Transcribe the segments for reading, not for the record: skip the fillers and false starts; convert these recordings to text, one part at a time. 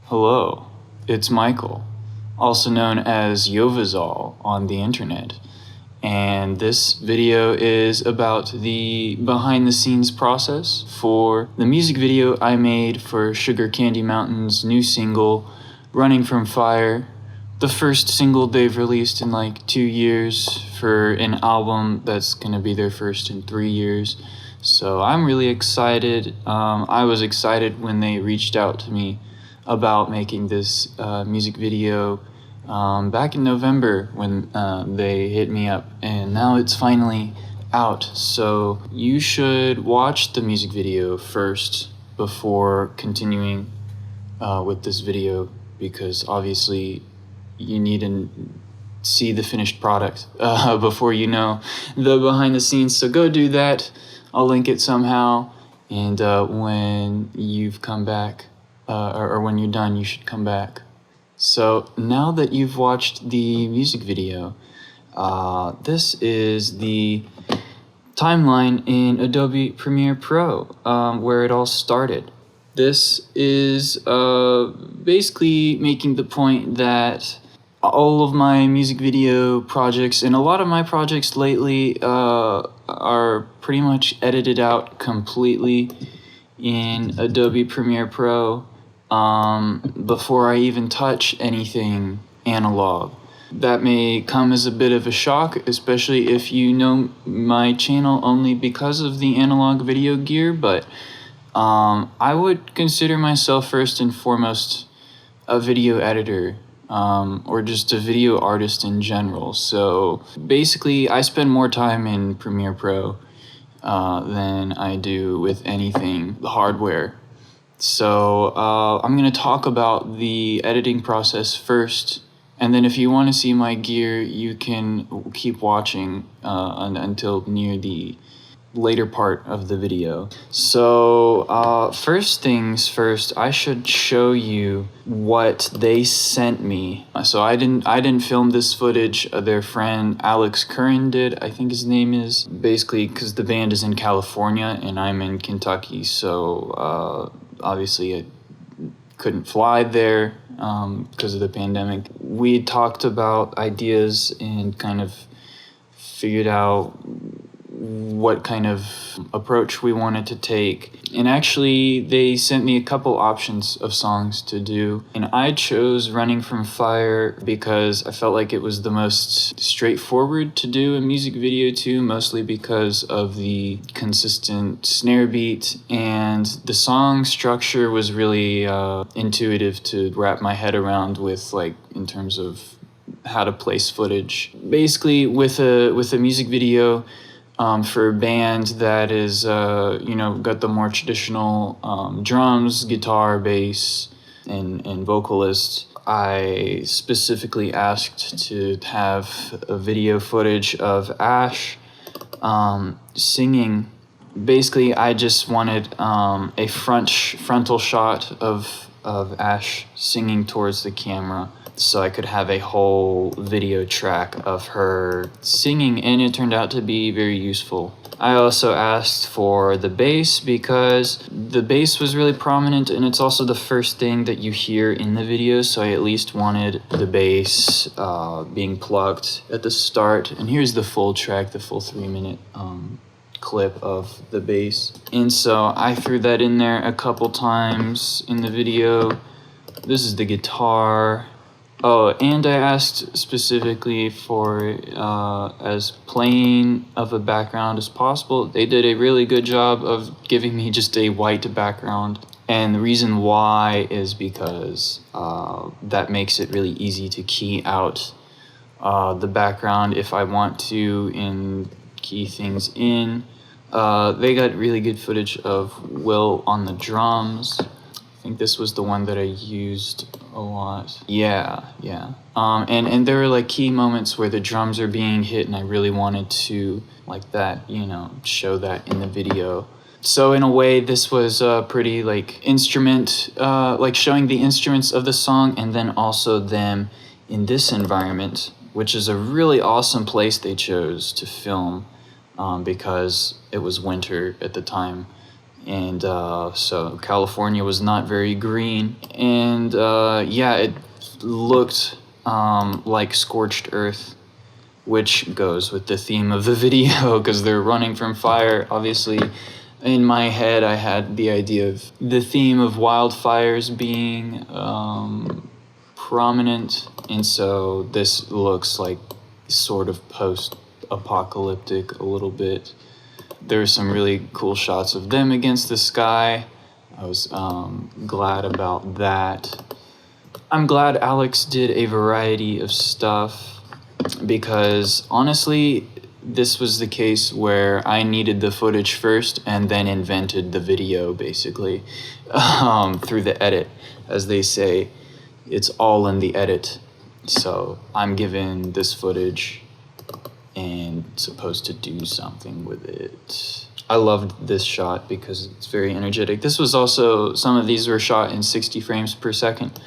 Hello, it's Michael, also known as Yovazal on the internet, and this video is about the behind-the-scenes process for the music video I made for Sugar Candy Mountain's new single, Running From Fire, the first single they've released in like 2 years for an album that's gonna be their first in 3 years. So I'm really excited. I was excited when they reached out to me about making this music video back in November when they hit me up, and now it's finally out. So you should watch the music video first before continuing with this video, because obviously you need to see the finished product before you know the behind the scenes. So go do that. I'll link it somehow, and when you've come back, or when you're done, you should come back. So now that you've watched the music video, this is the timeline in Adobe Premiere Pro, where it all started. This is basically making the point that all of my music video projects and a lot of my projects lately are pretty much edited out completely in Adobe Premiere Pro before I even touch anything analog. That may come as a bit of a shock, especially if you know my channel only because of the analog video gear, but I would consider myself first and foremost a video editor, or just a video artist in general. So basically I spend more time in Premiere Pro than I do with anything hardware. So I'm going to talk about the editing process first, and then if you want to see my gear, you can keep watching until near the later part of the video. So first things first, I should show you what they sent me. So I didn't film this footage. Their friend Alex Curran did, I think his name is, basically because the band is in California and I'm in Kentucky, so obviously I couldn't fly there because of the pandemic. We talked about ideas and kind of figured out what kind of approach we wanted to take. And actually, they sent me a couple options of songs to do, and I chose Running From Fire because I felt like it was the most straightforward to do a music video to, mostly because of the consistent snare beat, and the song structure was really intuitive to wrap my head around with, like, in terms of how to place footage. Basically, with a music video, for a band that is, got the more traditional drums, guitar, bass, and vocalist, I specifically asked to have a video footage of Ash singing. Basically, I just wanted a frontal shot of Ash singing towards the camera, so I could have a whole video track of her singing, and it turned out to be very useful. I also asked for the bass because the bass was really prominent, and it's also the first thing that you hear in the video, so I at least wanted the bass being plucked at the start. And here's the full track, the full 3-minute clip of the bass. And so I threw that in there a couple times in the video. This is the guitar. Oh, and I asked specifically for as plain of a background as possible. They did a really good job of giving me just a white background. And the reason why is because that makes it really easy to key out the background if I want to and key things in. They got really good footage of Will on the drums. I think this was the one that I used a lot. Yeah. And there were like key moments where the drums are being hit, and I really wanted to, like that, show that in the video. So in a way, this was pretty like instrument, like showing the instruments of the song, and then also them in this environment, which is a really awesome place they chose to film because it was winter at the time. And so California was not very green. And yeah, it looked like scorched earth, which goes with the theme of the video because they're running from fire. Obviously, in my head, I had the idea of the theme of wildfires being prominent, and so this looks like sort of post-apocalyptic a little bit. There's some really cool shots of them against the sky. I was glad about that. I'm glad Alex did a variety of stuff because honestly, this was the case where I needed the footage first and then invented the video basically through the edit. As they say, it's all in the edit. So I'm given this footage and supposed to do something with it. I loved this shot because it's very energetic. This was also, some of these were shot in 60 frames per second,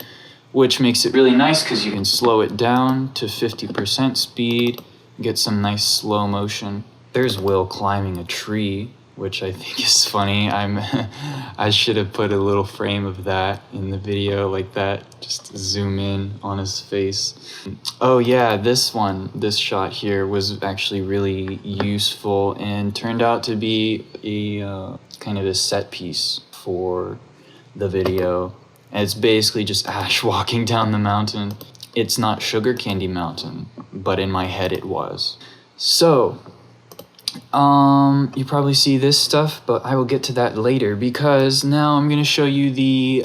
which makes it really nice because you can slow it down to 50% speed, get some nice slow motion. There's Will climbing a tree, which I think is funny. I should have put a little frame of that in the video like that, just zoom in on his face. Oh yeah, this shot here was actually really useful and turned out to be a kind of a set piece for the video. And it's basically just Ash walking down the mountain. It's not Sugar Candy Mountain, but in my head it was. So, you probably see this stuff, but I will get to that later because now I'm gonna show you the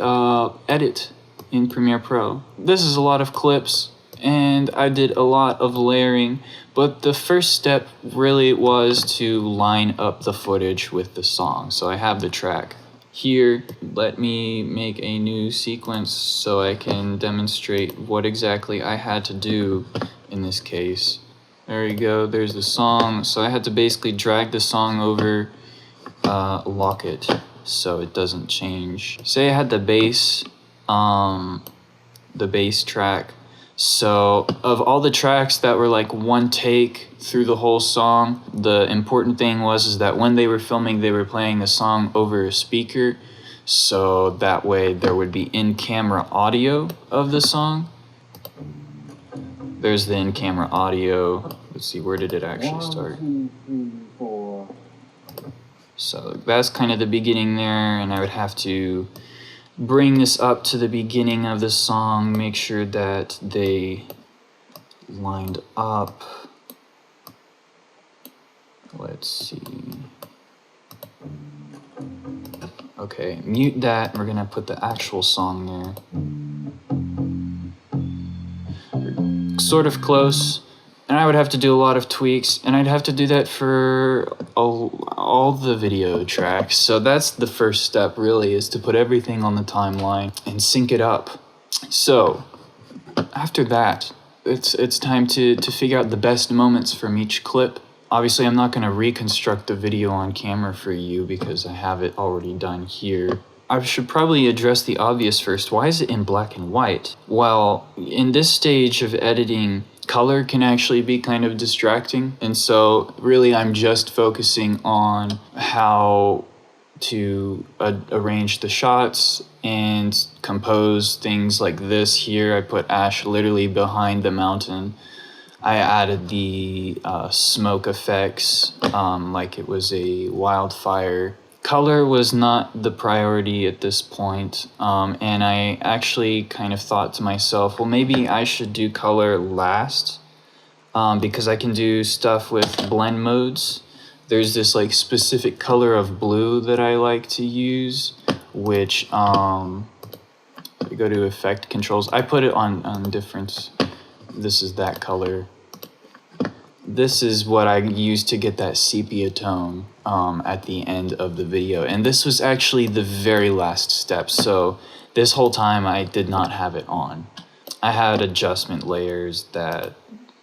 edit in Premiere Pro. This is a lot of clips and I did a lot of layering, but the first step really was to line up the footage with the song. So I have the track here. Let me make a new sequence so I can demonstrate what exactly I had to do in this case. There you go, there's the song. So I had to basically drag the song over, lock it so it doesn't change. Say I had the bass track. So of all the tracks that were like one take through the whole song, the important thing was that when they were filming, they were playing the song over a speaker. So that way there would be in-camera audio of the song. There's the in-camera audio. Let's see, where did it actually start? 1, 2, 3, 4. So that's kind of the beginning there, and I would have to bring this up to the beginning of the song, make sure that they lined up. Let's see. Okay, mute that. We're gonna put the actual song there. Sort of close, and I would have to do a lot of tweaks, and I'd have to do that for all the video tracks. So that's the first step really, is to put everything on the timeline and sync it up. So after that, it's time to figure out the best moments from each clip. Obviously, I'm not going to reconstruct the video on camera for you because I have it already done here. I should probably address the obvious first. Why is it in black and white? Well, in this stage of editing, color can actually be kind of distracting. And so really I'm just focusing on how to arrange the shots and compose things like this here. I put Ash literally behind the mountain. I added the smoke effects like it was a wildfire. Color was not the priority at this point, and I actually kind of thought to myself, well, maybe I should do color last because I can do stuff with blend modes. There's this like specific color of blue that I like to use, which go to effect controls. I put it on different. This is that color. This is what I used to get that sepia tone at the end of the video. And this was actually the very last step. So this whole time I did not have it on. I had adjustment layers that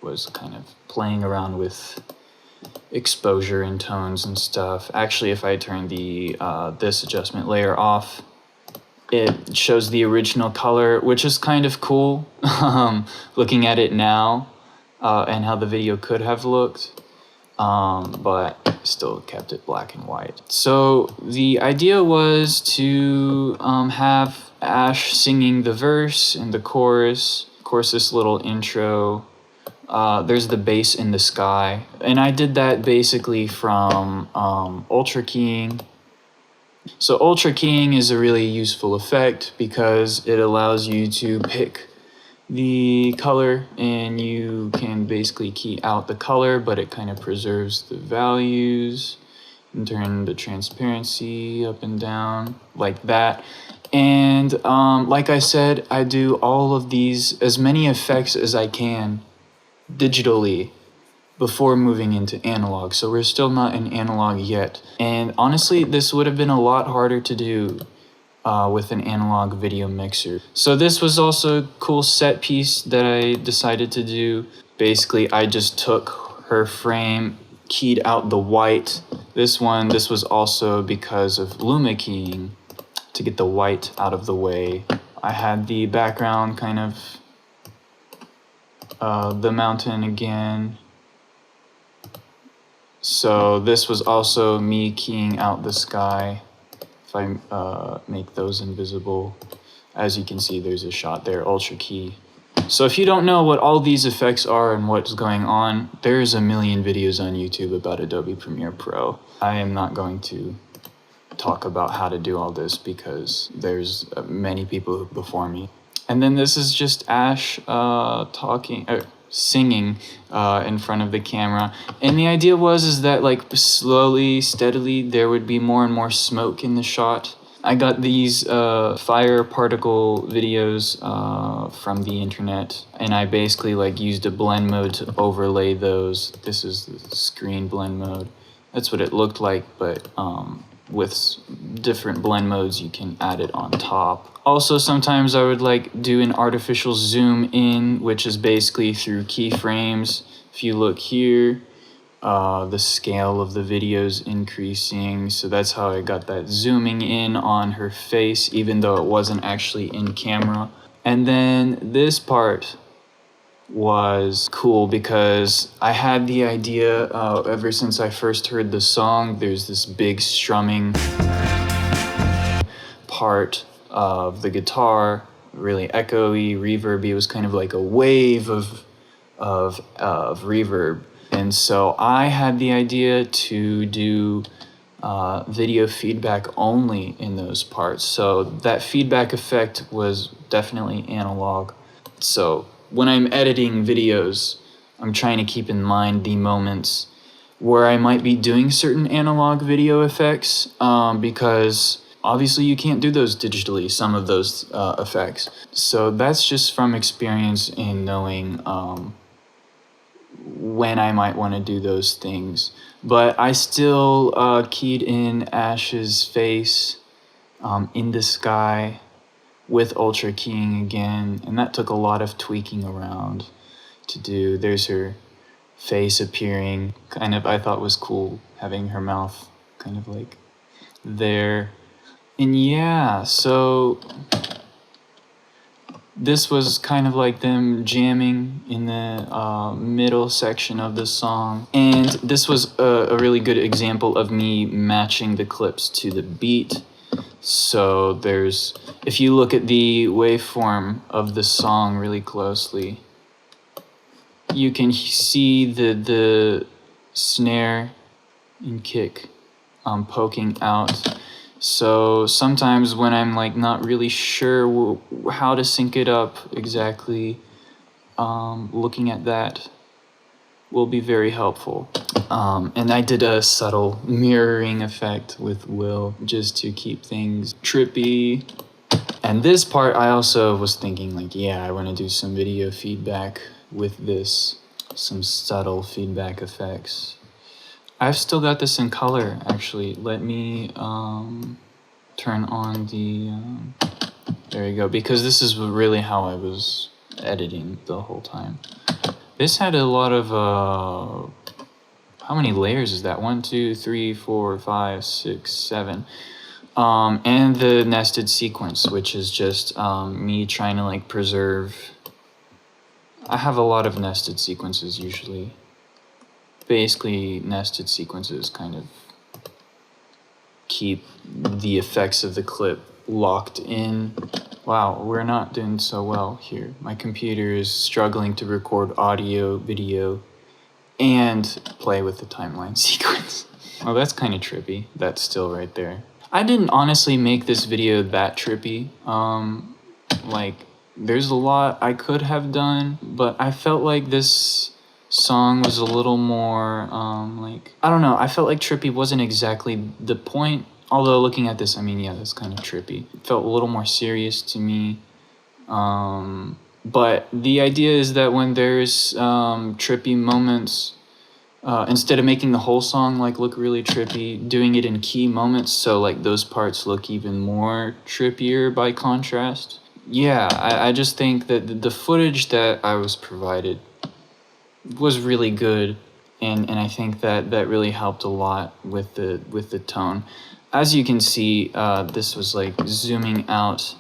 was kind of playing around with exposure and tones and stuff. Actually, if I turn the this adjustment layer off, it shows the original color, which is kind of cool looking at it now. And how the video could have looked. but still kept it black and white. So the idea was to have Ash singing the verse and the chorus. Of course, this little intro. There's the bass in the sky. And I did that basically from ultra keying. So ultra keying is a really useful effect because it allows you to pick the color and you can basically key out the color, but it kind of preserves the values and turn the transparency up and down like that. And like I said, I do all of these, as many effects as I can digitally before moving into analog. So we're still not in analog yet. And honestly, this would have been a lot harder to do with an analog video mixer. So this was also a cool set piece that I decided to do. Basically, I just took her frame, keyed out the white. This was also because of Luma keying to get the white out of the way. I had the background kind of the mountain again. So this was also me keying out the sky. If I make those invisible, as you can see, there's a shot there, ultra key. So if you don't know what all these effects are and what's going on, there's a million videos on YouTube about Adobe Premiere Pro. I am not going to talk about how to do all this because there's many people before me. And then this is just Ash singing in front of the camera. And the idea was that like slowly, steadily, there would be more and more smoke in the shot. I got these fire particle videos from the internet, and I basically like used a blend mode to overlay those. This is the screen blend mode. That's what it looked like, but with different blend modes, you can add it on top. Also, sometimes I would like do an artificial zoom in, which is basically through keyframes. If you look here, the scale of the video is increasing. So that's how I got that zooming in on her face, even though it wasn't actually in camera. And then this part was cool because I had the idea ever since I first heard the song. There's this big strumming part of the guitar, really echoey, reverby. It was kind of like a wave of reverb. And so I had the idea to do video feedback only in those parts. So that feedback effect was definitely analog. So when I'm editing videos, I'm trying to keep in mind the moments where I might be doing certain analog video effects because obviously you can't do those digitally, some of those effects. So that's just from experience in knowing when I might want to do those things. But I still keyed in Ash's face in the sky with ultra keying again, and that took a lot of tweaking around to do. There's her face appearing, kind of, I thought was cool, having her mouth kind of like there. And yeah, so this was kind of like them jamming in the middle section of the song. And this was a really good example of me matching the clips to the beat. So if you look at the waveform of the song really closely, you can see the snare and kick poking out. So sometimes when I'm like not really sure how to sync it up exactly, looking at that will be very helpful. And I did a subtle mirroring effect with Will just to keep things trippy. And this part I also was thinking like, yeah, I want to do some video feedback with this, some subtle feedback effects. I've still got this in color, actually. Let me turn on the, there you go, because this is really how I was editing the whole time. This had a lot of, how many layers is that? 1, 2, 3, 4, 5, 6, 7. And the nested sequence, which is just me trying to like preserve. I have a lot of nested sequences usually. Basically, nested sequences kind of keep the effects of the clip locked in. Wow, we're not doing so well here. My computer is struggling to record audio, video, and play with the timeline sequence. Oh, that's kind of trippy. That's still right there. I didn't honestly make this video that trippy. Like, there's a lot I could have done, but I felt like this song was a little more, I don't know, I felt like trippy wasn't exactly the point. Although looking at this, I mean, yeah, that's kind of trippy. It felt a little more serious to me. But the idea is that when there's trippy moments, instead of making the whole song like look really trippy, doing it in key moments so like those parts look even more trippier by contrast. Yeah, I just think that the footage that I was provided was really good, and I think that really helped a lot with the tone. As you can see, this was like zooming out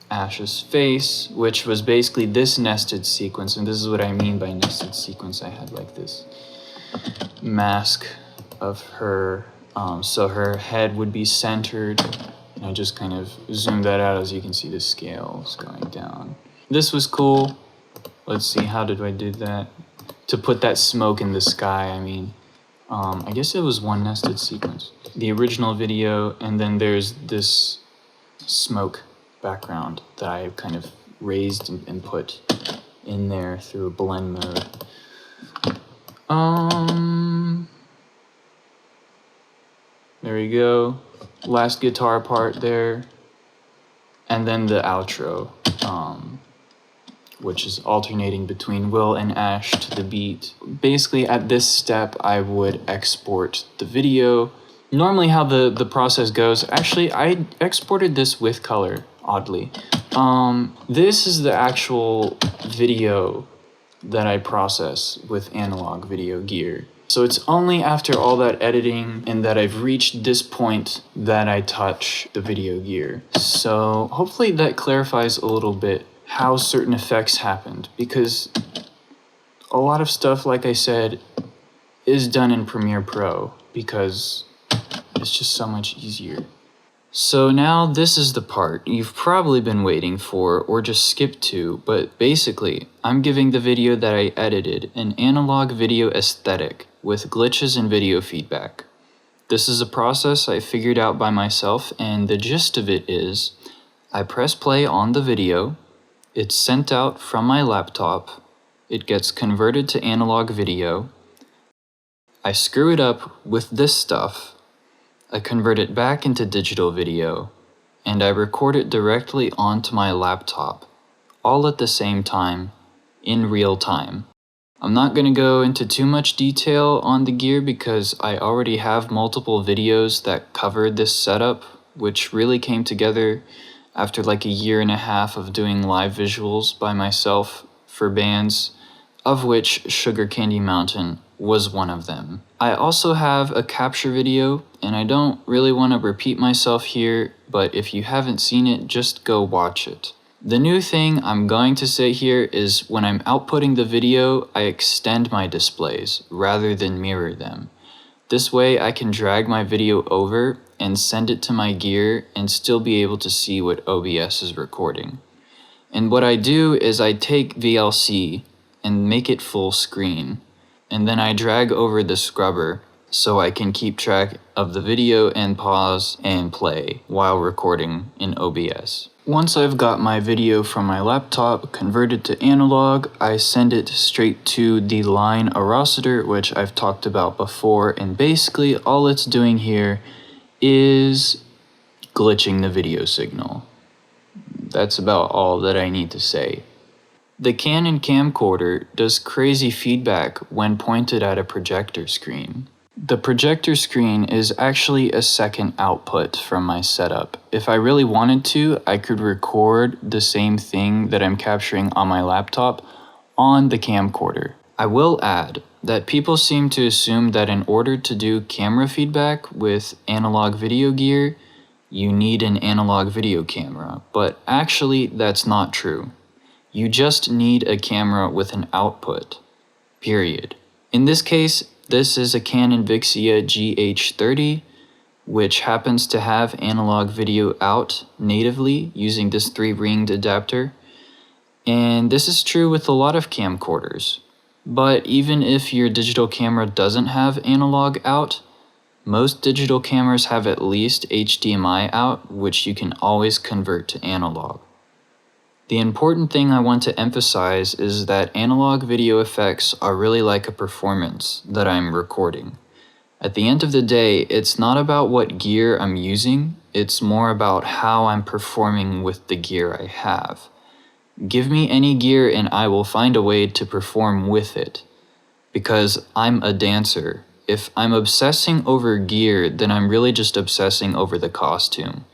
Ash's face, which was basically this nested sequence, and this is what I mean by nested sequence. I had like this mask of her, so her head would be centered, and I just kind of zoomed that out. As you can see, the scales going down. This was cool. Let's see, how did I do that? To put that smoke in the sky, I mean, I guess it was one nested sequence. The original video, and then there's this smoke background that I kind of raised and put in there through a blend mode. There we go. Last guitar part there. And then the outro, which is alternating between Will and Ash to the beat. Basically, at this step, I would export the video. Normally how the process goes, actually, I exported this with color, oddly. This is the actual video that I process with analog video gear. So it's only after all that editing and that I've reached this point that I touch the video gear. So hopefully that clarifies a little bit how certain effects happened, because a lot of stuff, like I said, is done in Premiere Pro because it's just so much easier. So now this is the part you've probably been waiting for or just skipped to, but basically I'm giving the video that I edited an analog video aesthetic with glitches and video feedback. This is a process I figured out by myself, and the gist of it is I press play on the video, it's sent out from my laptop, it gets converted to analog video, I screw it up with this stuff, I convert it back into digital video, and I record it directly onto my laptop, all at the same time, in real time. I'm not going to go into too much detail on the gear because I already have multiple videos that covered this setup, which really came together after like a year and a half of doing live visuals by myself for bands, of which Sugar Candy Mountain was one of them. I also have a capture video, and I don't really want to repeat myself here, but if you haven't seen it, just go watch it. The new thing I'm going to say here is when I'm outputting the video, I extend my displays rather than mirror them. This way I can drag my video over and send it to my gear and still be able to see what OBS is recording. And what I do is I take VLC and make it full screen, and then I drag over the scrubber so I can keep track of the video and pause and play while recording in OBS. Once I've got my video from my laptop converted to analog, I send it straight to the line arrestor, which I've talked about before, and basically all it's doing here is glitching the video signal. That's about all that I need to say. The Canon camcorder does crazy feedback when pointed at a projector screen. The projector screen is actually a second output from my setup. If I really wanted to, I could record the same thing that I'm capturing on my laptop on the camcorder. I will add that people seem to assume that in order to do camera feedback with analog video gear, you need an analog video camera, but actually that's not true. You just need a camera with an output. period. In this case, this is a Canon Vixia GH30, which happens to have analog video out natively using this 3-ringed adapter. And this is true with a lot of camcorders. But even if your digital camera doesn't have analog out, most digital cameras have at least HDMI out, which you can always convert to analog. The important thing I want to emphasize is that analog video effects are really like a performance that I'm recording. At the end of the day, it's not about what gear I'm using, it's more about how I'm performing with the gear I have. Give me any gear and I will find a way to perform with it. Because I'm a dancer. If I'm obsessing over gear, then I'm really just obsessing over the costume.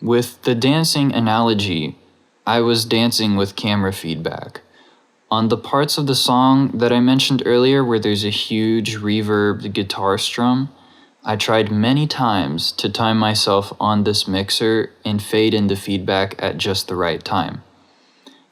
With the dancing analogy, I was dancing with camera feedback. On the parts of the song that I mentioned earlier where there's a huge reverb guitar strum, I tried many times to time myself on this mixer and fade in the feedback at just the right time.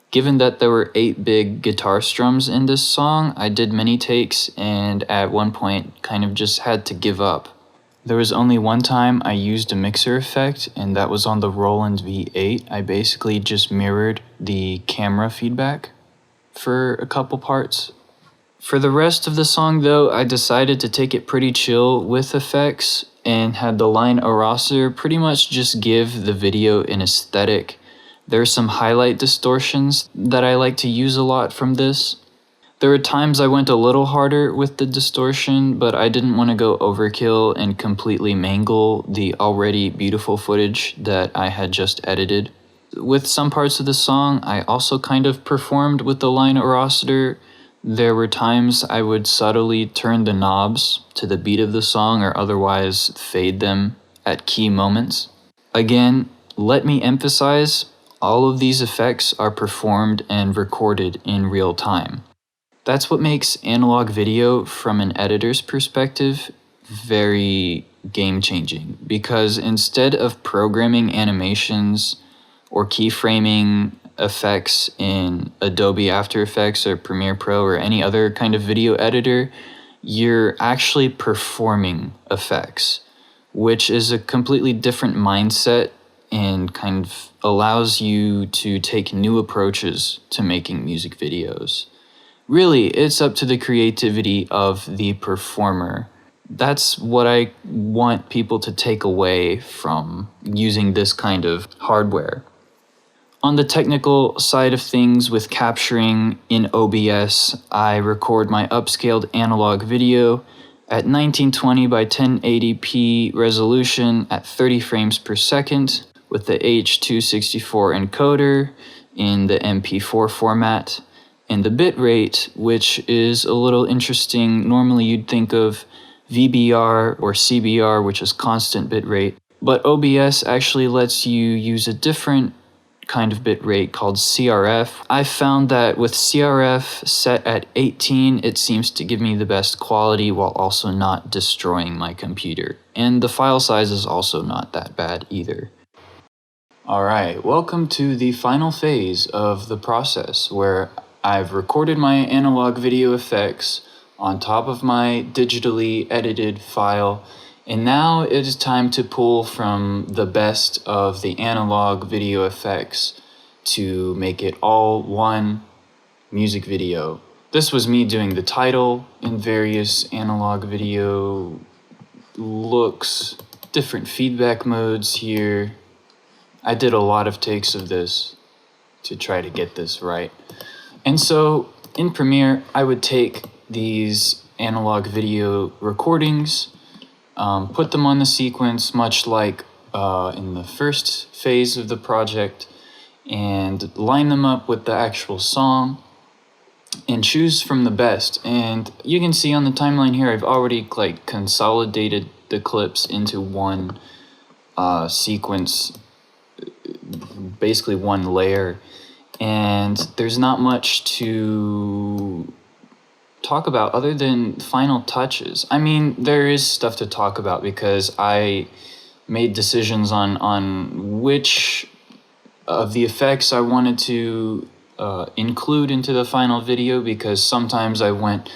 Given that there were 8 big guitar strums in this song, I did many takes and at one point kind of just had to give up. There was only one time I used a mixer effect, and that was on the Roland V8. I basically just mirrored the camera feedback for a couple parts. For the rest of the song though, I decided to take it pretty chill with effects and had the line erasers pretty much just give the video an aesthetic. There are some highlight distortions that I like to use a lot from this. There were times I went a little harder with the distortion, but I didn't want to go overkill and completely mangle the already beautiful footage that I had just edited. With some parts of the song, I also kind of performed with the line erasers. There were times I would subtly turn the knobs to the beat of the song or otherwise fade them at key moments. Again, let me emphasize, all of these effects are performed and recorded in real time. That's what makes analog video, from an editor's perspective, very game-changing, because instead of programming animations or keyframing effects in Adobe After Effects or Premiere Pro or any other kind of video editor, you're actually performing effects, which is a completely different mindset and kind of allows you to take new approaches to making music videos. Really, it's up to the creativity of the performer. That's what I want people to take away from using this kind of hardware. On the technical side of things with capturing in OBS, I record my upscaled analog video at 1920 by 1080p resolution at 30 frames per second with the H.264 encoder in the MP4 format. And the bitrate, which is a little interesting. Normally you'd think of VBR or CBR, which is constant bitrate, but OBS actually lets you use a different kind of bitrate called CRF. I found that with CRF set at 18, it seems to give me the best quality while also not destroying my computer. And the file size is also not that bad either. Alright, welcome to the final phase of the process where I've recorded my analog video effects on top of my digitally edited file, and now it is time to pull from the best of the analog video effects to make it all one music video. This was me doing the title in various analog video looks, different feedback modes here. I did a lot of takes of this to try to get this right. And so in Premiere, I would take these analog video recordings, put them on the sequence, much like in the first phase of the project, and line them up with the actual song and choose from the best. And you can see on the timeline here, I've already consolidated the clips into one sequence, basically one layer. And there's not much to talk about other than final touches. I mean, there is stuff to talk about because I made decisions on which of the effects I wanted to include into the final video, because sometimes I went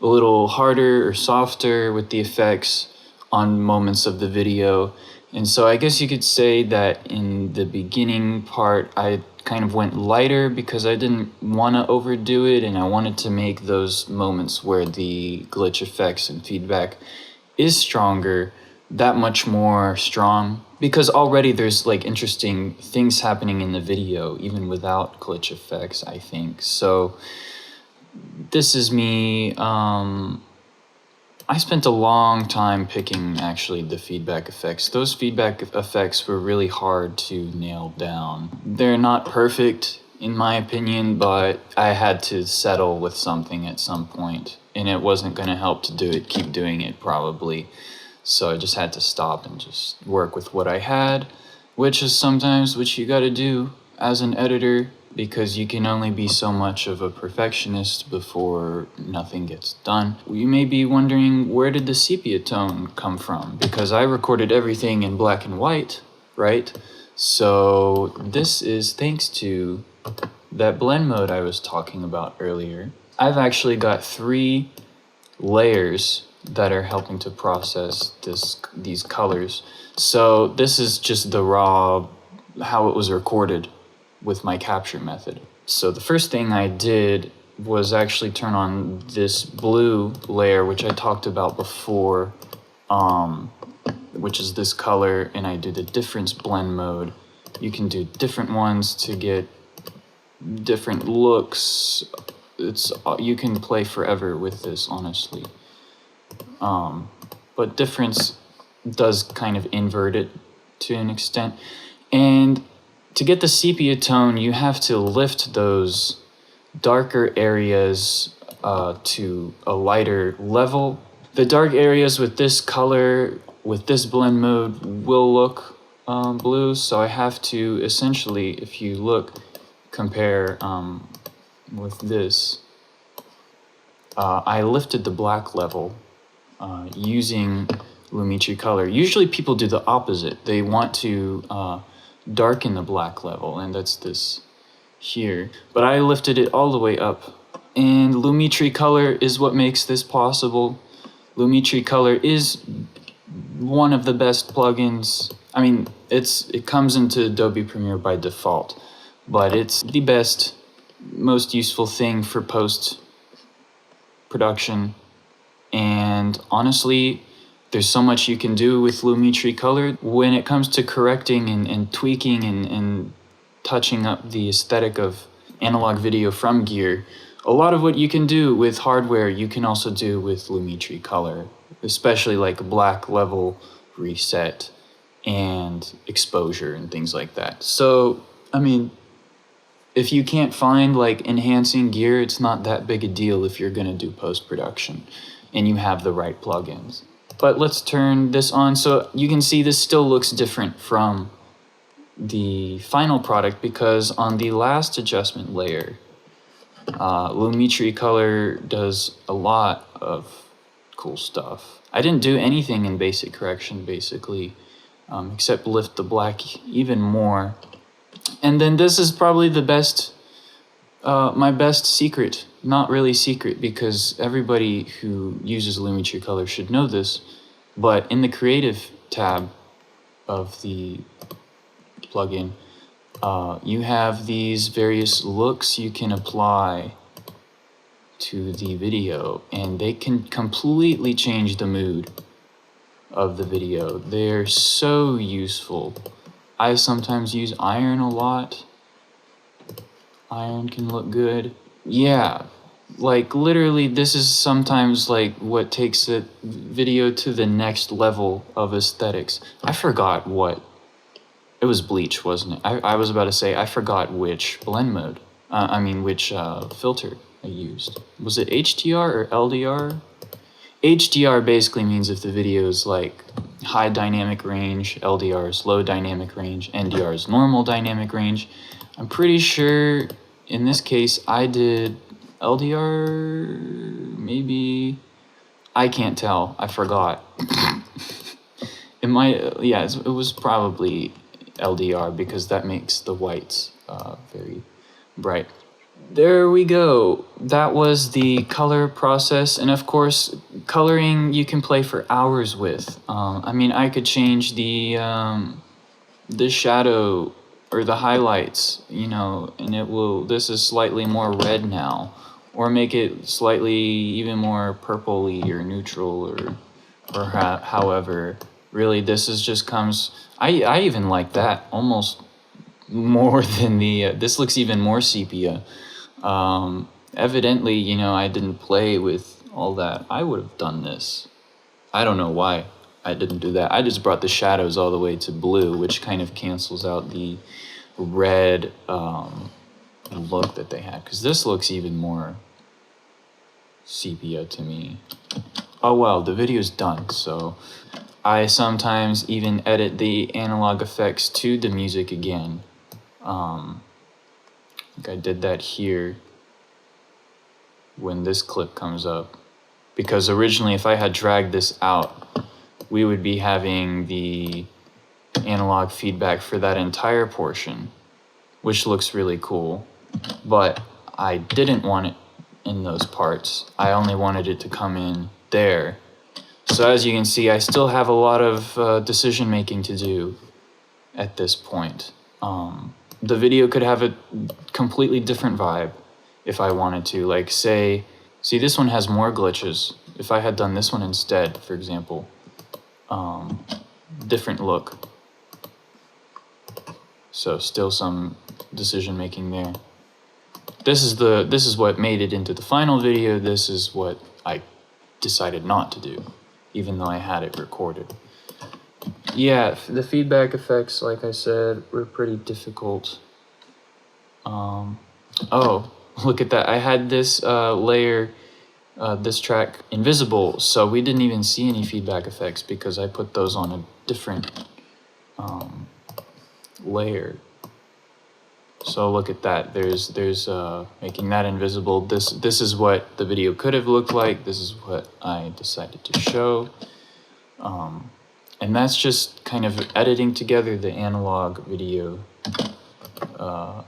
a little harder or softer with the effects on moments of the video. And so I guess you could say that in the beginning part, I kind of went lighter because I didn't want to overdo it, and I wanted to make those moments where the glitch effects and feedback is stronger that much more strong, because already there's like interesting things happening in the video even without glitch effects, I think. So this is me. I spent a long time picking actually the feedback effects. Those feedback effects were really hard to nail down. They're not perfect in my opinion, but I had to settle with something at some point, and it wasn't going to help to keep doing it probably. So I just had to stop and just work with what I had, which is sometimes what you got to do as an editor, because you can only be so much of a perfectionist before nothing gets done. You may be wondering, where did the sepia tone come from? Because I recorded everything in black and white, right? So this is thanks to that blend mode I was talking about earlier. I've actually got 3 layers that are helping to process these colors. So this is just the raw, how it was recorded with my capture method. So the first thing I did was actually turn on this blue layer, which I talked about before, which is this color, and I did a difference blend mode. You can do different ones to get different looks. You can play forever with this, honestly. But difference does kind of invert it to an extent. And to get the sepia tone, you have to lift those darker areas to a lighter level. The dark areas with this color, with this blend mode, will look blue. So I have to essentially, if you compare with this, I lifted the black level using Lumetri Color. Usually people do the opposite. They want to darken the black level, and that's this here. But I lifted it all the way up. And Lumetri Color is what makes this possible. Lumetri Color is one of the best plugins. I mean, it comes into Adobe Premiere by default, but it's the best, most useful thing for post-production. And honestly, there's so much you can do with Lumetri Color when it comes to correcting and tweaking and touching up the aesthetic of analog video from gear. A lot of what you can do with hardware, you can also do with Lumetri Color, especially like black level reset and exposure and things like that. So, I mean, if you can't find like enhancing gear, it's not that big a deal if you're gonna do post-production and you have the right plugins. But let's turn this on so you can see this still looks different from the final product, because on the last adjustment layer, Lumetri Color does a lot of cool stuff. I didn't do anything in basic correction basically, except lift the black even more. And then this is probably the best, my best secret. Not really secret, because everybody who uses Lumetri Color should know this, but in the creative tab of the plugin, you have these various looks you can apply to the video, and they can completely change the mood of the video. They're so useful. I sometimes use iron a lot. Iron can look good. Yeah, like literally this is sometimes like what takes the video to the next level of aesthetics. I forgot what, it was bleach, wasn't it? I was about to say, I forgot which blend mode, which filter I used. Was it HDR or LDR? HDR basically means if the video is like high dynamic range, LDR is low dynamic range, NDR is normal dynamic range. I'm pretty sure in this case I did LDR, maybe, I can't tell, I forgot. It might, yeah, it was probably LDR, because that makes the whites very bright. there we go. That was the color process. And of course, coloring you can play for hours with. I mean, I could change the shadow or the highlights, you know, and it will, this is slightly more red now, or make it slightly even more purpley or neutral, or however. Really, this is just comes, I even like that almost more than the, this looks even more sepia. Evidently, you know, I didn't play with all that. I would have done this. I don't know why I didn't do that. I just brought the shadows all the way to blue, which kind of cancels out the red look that they had. Because this looks even more sepia to me. Oh well, the video's done, so I sometimes even edit the analog effects to the music again. I think I did that here when this clip comes up. Because originally, if I had dragged this out, we would be having the analog feedback for that entire portion, which looks really cool. But I didn't want it in those parts. I only wanted it to come in there. So as you can see, I still have a lot of decision making to do at this point. The video could have a completely different vibe if I wanted to. Like say, see this one has more glitches. If I had done this one instead, for example, different look. So still some decision making there. This is what made it into the final video. This is what I decided not to do, even though I had it recorded. Yeah, the feedback effects, like I said, were pretty difficult. Oh, look at that. I had this layer, this track invisible, so we didn't even see any feedback effects because I put those on a different layer. So look at that. There's making that invisible. This is what the video could have looked like. This is what I decided to show. And that's just kind of editing together the analog video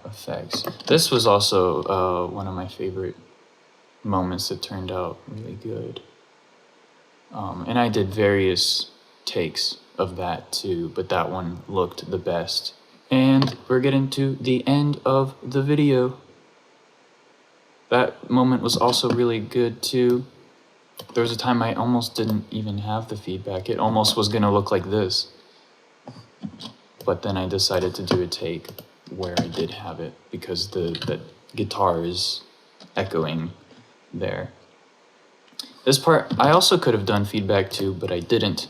effects. This was also one of my favorite moments that turned out really good. And I did various takes of that too, but that one looked the best. And we're getting to the end of the video. That moment was also really good too. There was a time I almost didn't even have the feedback. It almost was gonna look like this. But then I decided to do a take where I did have it because the guitar is echoing there. This part, I also could have done feedback too, but I didn't.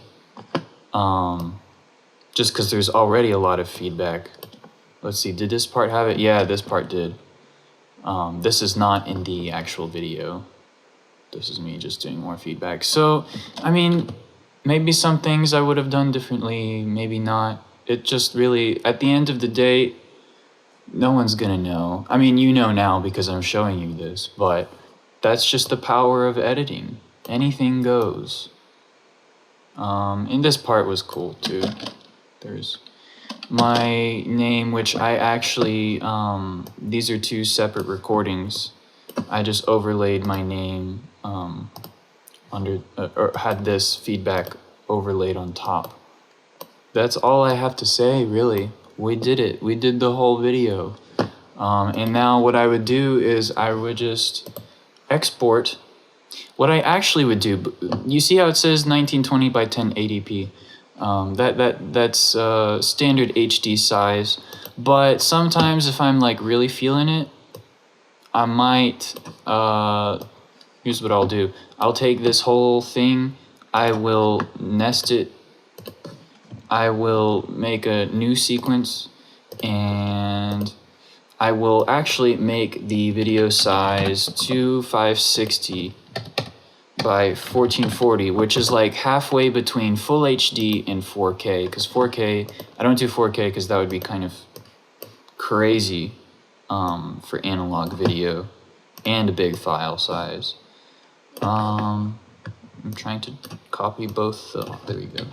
Just because there's already a lot of feedback. Let's see, did this part have it? Yeah, this part did. This is not in the actual video. This is me just doing more feedback. So, I mean, maybe some things I would have done differently, maybe not. It just really, at the end of the day, no one's gonna know. I mean, you know now because I'm showing you this, but that's just the power of editing. Anything goes. And this part was cool too. There's my name, which I actually, these are two separate recordings. I just overlaid my name under, or had this feedback overlaid on top. That's all I have to say, really. We did it. We did the whole video. And now what I would do is I would just export. What I actually would do, you see how it says 1920 by 1080p? That's standard HD size. But sometimes if I'm like really feeling it, I might, here's what I'll do. I'll take this whole thing, I will nest it, I will make a new sequence, and I will actually make the video size 2560 by 1440, which is like halfway between full HD and 4K, because 4K, I don't do 4K because that would be kind of crazy for analog video and a big file size. I'm trying to copy both, oh, there we go.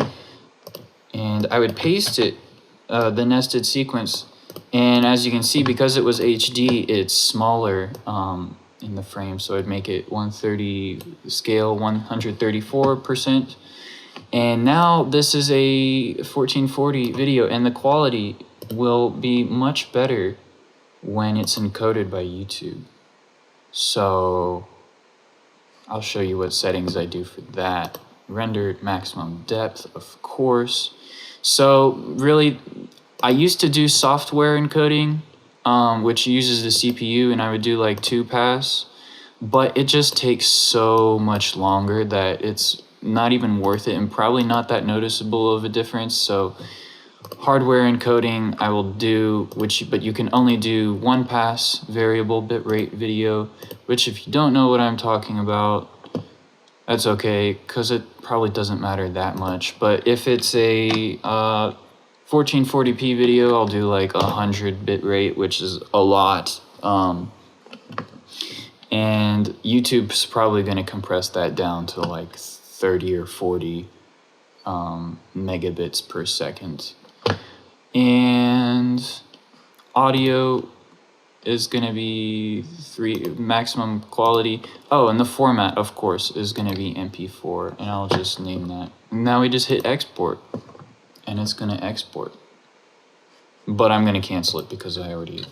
And I would paste it, the nested sequence, And as you can see, because it was HD, it's smaller in the frame. So I'd make it 130 scale, 134%. And now this is a 1440 video, and the quality will be much better when it's encoded by YouTube. So I'll show you what settings I do for that. Rendered maximum depth, of course. So really, I used to do software encoding, which uses the CPU, and I would do like 2-pass, but it just takes so much longer that it's not even worth it and probably not that noticeable of a difference. So hardware encoding I will do, but you can only do 1-pass variable bitrate video, which if you don't know what I'm talking about, that's okay, because it probably doesn't matter that much. But if it's a 1440p video, I'll do like 100 bitrate, which is a lot. And YouTube's probably going to compress that down to like 30 or 40 megabits per second. And audio is going to be maximum quality. Oh, and the format, of course, is going to be MP4, and I'll just name that. Now we just hit export, and it's going to export. But I'm going to cancel it because I already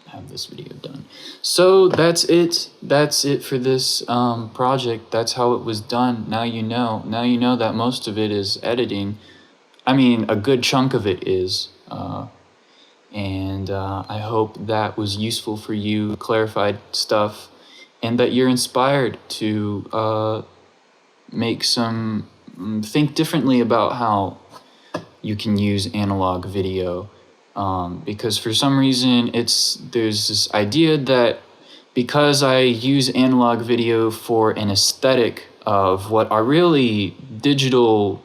have this video done. So that's it. That's it for this project. That's how it was done. Now you know. Now you know that most of it is editing. I mean, a good chunk of it is. And I hope that was useful for you, clarified stuff, and that you're inspired to think differently about how you can use analog video. Because for some reason there's this idea that because I use analog video for an aesthetic of what are really digital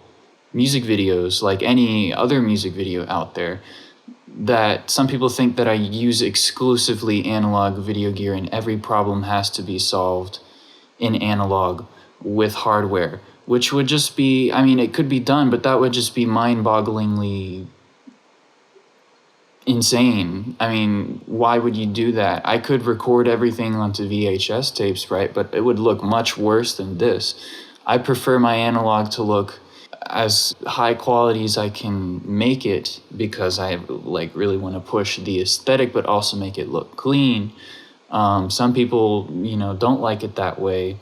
music videos, like any other music video out there, that some people think that I use exclusively analog video gear and every problem has to be solved in analog with hardware, which would just be, I mean, it could be done, but that would just be mind-bogglingly insane. I mean, why would you do that? I could record everything onto VHS tapes, right? But it would look much worse than this. I prefer my analog to look as high quality as I can make it because I like really want to push the aesthetic, but also make it look clean. Some people, don't like it that way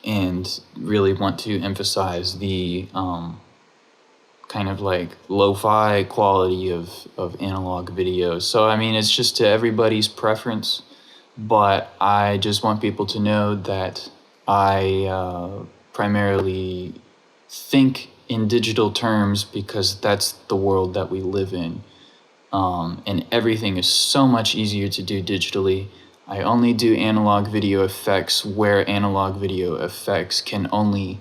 and really want to emphasize the kind of like lo-fi quality of analog videos. So, I mean, it's just to everybody's preference, but I just want people to know that I primarily think in digital terms because that's the world that we live in. And everything is so much easier to do digitally. I only do analog video effects where analog video effects can only,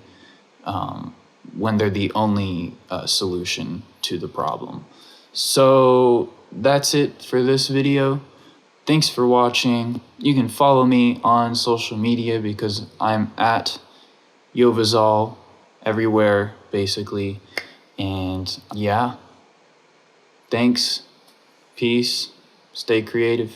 when they're the only solution to the problem. So that's it for this video. Thanks for watching. You can follow me on social media because I'm at Yovazal everywhere, basically. And yeah, thanks, peace, stay creative.